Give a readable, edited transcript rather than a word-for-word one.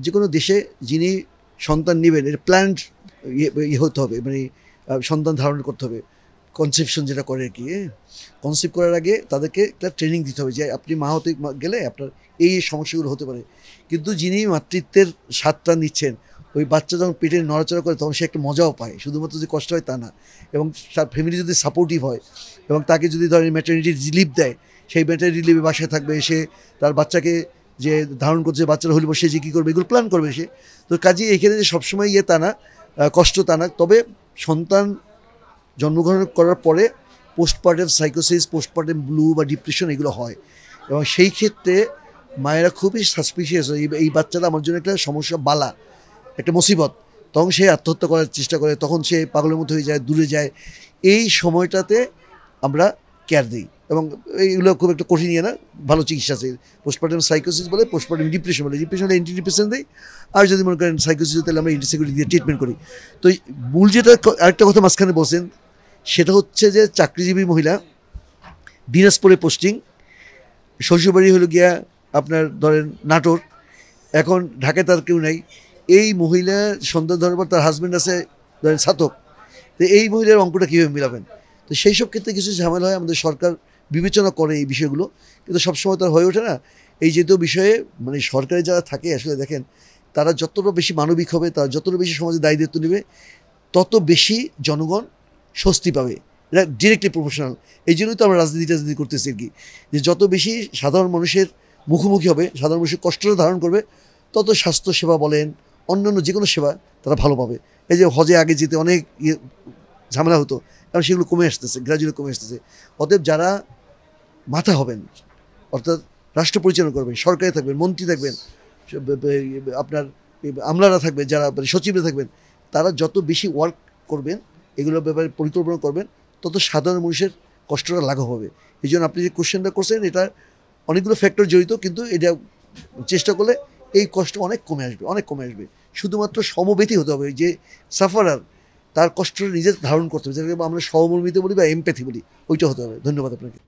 যে কোনো দেশে যিনি সন্তান নেবেন এটা প্ল্যান্ড হতে হবে, মানে সন্তান ধারণ করতে হবে, কনসেপশন যেটা করে আর কি। কনসেপ্ট করার আগে তাদেরকে একটা ট্রেনিং দিতে হবে যে আপনি মা হতে গেলে আপনার এই সমস্যাগুলো হতে পারে। কিন্তু যিনি মাতৃত্বের স্বাদটা নিচ্ছেন, ওই বাচ্চা যখন পেটে নড়াচড়া করে তখন সে একটা মজাও পায়, শুধুমাত্র যে কষ্ট হয় তা না। এবং তার ফ্যামিলি যদি সাপোর্টিভ হয় এবং তাকে যদি ধরেন ম্যাটারনিটি রিলিফ দেয়, সেই ম্যাটারনিটি রিলিফে বাসায় থাকবে, সে তার বাচ্চাকে যে ধারণ করছে, বাচ্চারা হলে সে যে কী করবে এগুলো প্ল্যান করবে সে। তো কাজেই এখানে যে সবসময় তা না, কষ্ট তা না। তবে সন্তান জন্মগ্রহণ করার পরে পোস্টপার্টাম সাইকোসিস, পোস্টপার্টাম ব্লু বা ডিপ্রেশন এগুলো হয়, এবং সেই ক্ষেত্রে মায়েরা খুবই সাসপিশিয়াস হয়, এই বাচ্চাটা আমার জন্য একটা সমস্যা, বালা, একটা মুসিবত। তখন সে আত্মহত্যা করার চেষ্টা করে, তখন সে পাগলের মতো হয়ে যায়, দূরে যায়। এই সময়টাতে আমরা কেয়ার দিই, এবং এইগুলো খুব একটা কঠিন না, ভালো চিকিৎসা আছে। পোস্টপার্টাম সাইকোসিস বলে, পোস্টপার্টাম ডিপ্রেশন বলে। ডিপ্রেশন হলে অ্যান্টি ডিপ্রেশন দিই, আর যদি মনে করেন সাইকোসিস তাহলে আমরা অ্যান্টিসাইকোটিক দিয়ে ট্রিটমেন্ট করি। তো মূল যেটা আরেকটা কথা মাঝখানে বলছেন, সেটা হচ্ছে যে চাকরিজীবী মহিলা, দিনাজপুরে পোস্টিং, শ্বশুরবাড়ি হলো গিয়া আপনার ধরেন নাটোর, এখন ঢাকায় তার কেউ নাই। এই মহিলা সন্তান ধরার পর তার হাজব্যান্ড আছে ধরেন ছাতক, তো এই মহিলার অঙ্কটা কীভাবে মিলাবেন? তো সেই সব ক্ষেত্রে কিছু ঝামেলা হয়, আমাদের সরকার বিবেচনা করে এই বিষয়গুলো, কিন্তু সবসময় তার হয়ে ওঠে না। এই যেহেতু বিষয়ে মানে সরকারে যারা থাকে আসলে দেখেন, তারা যতটা বেশি মানবিক হবে, তারা যতটা বেশি সমাজে দায়িত্ব নেবে, তত বেশি জনগণ স্বস্তি পাবে। এটা ডিরেক্টলি প্রফেশনাল। এই জন্যই তো আমরা রাজনীতি করতেছি আর কি, যে যত বেশি সাধারণ মানুষের মুখোমুখি হবে, সাধারণ মানুষের কষ্টটা ধারণ করবে, তত স্বাস্থ্যসেবা বলেন, অন্যান্য যে কোনো সেবা তারা ভালো পাবে। এই যে হজে আগে যেতে অনেক ঝামেলা হতো, কারণ সেগুলো কমে আসতেছে, গ্রাজুয়ালি কমে আসতেছে। অতএব যারা মাথা হবেন, অর্থাৎ রাষ্ট্র পরিচালনা করবেন, সরকারে থাকবেন, মন্ত্রী থাকবেন, আপনার আমলারা থাকবেন, যারা সচিবরা থাকবেন, তারা যত বেশি ওয়ার্ক করবেন, এগুলোর ব্যাপারে পরিকল্পনা করবেন, তত সাধারণ মানুষের কষ্টটা লাঘব হবে। এই জন্য আপনি যে কোশ্চেনটা করছেন, এটা অনেকগুলো ফ্যাক্টর জড়িত, কিন্তু এটা চেষ্টা করলে এই কষ্ট অনেক কমে আসবে, অনেক কমে আসবে। শুধুমাত্র সমবেতী হতে হবে, যে সাফারার তার কষ্টটা নিজে ধারণ করতে হবে, যেটাকে আমরা সহমর্মিত বলি বা এমপ্যাথি বলি, ওইটা হতে হবে। ধন্যবাদ আপনাকে।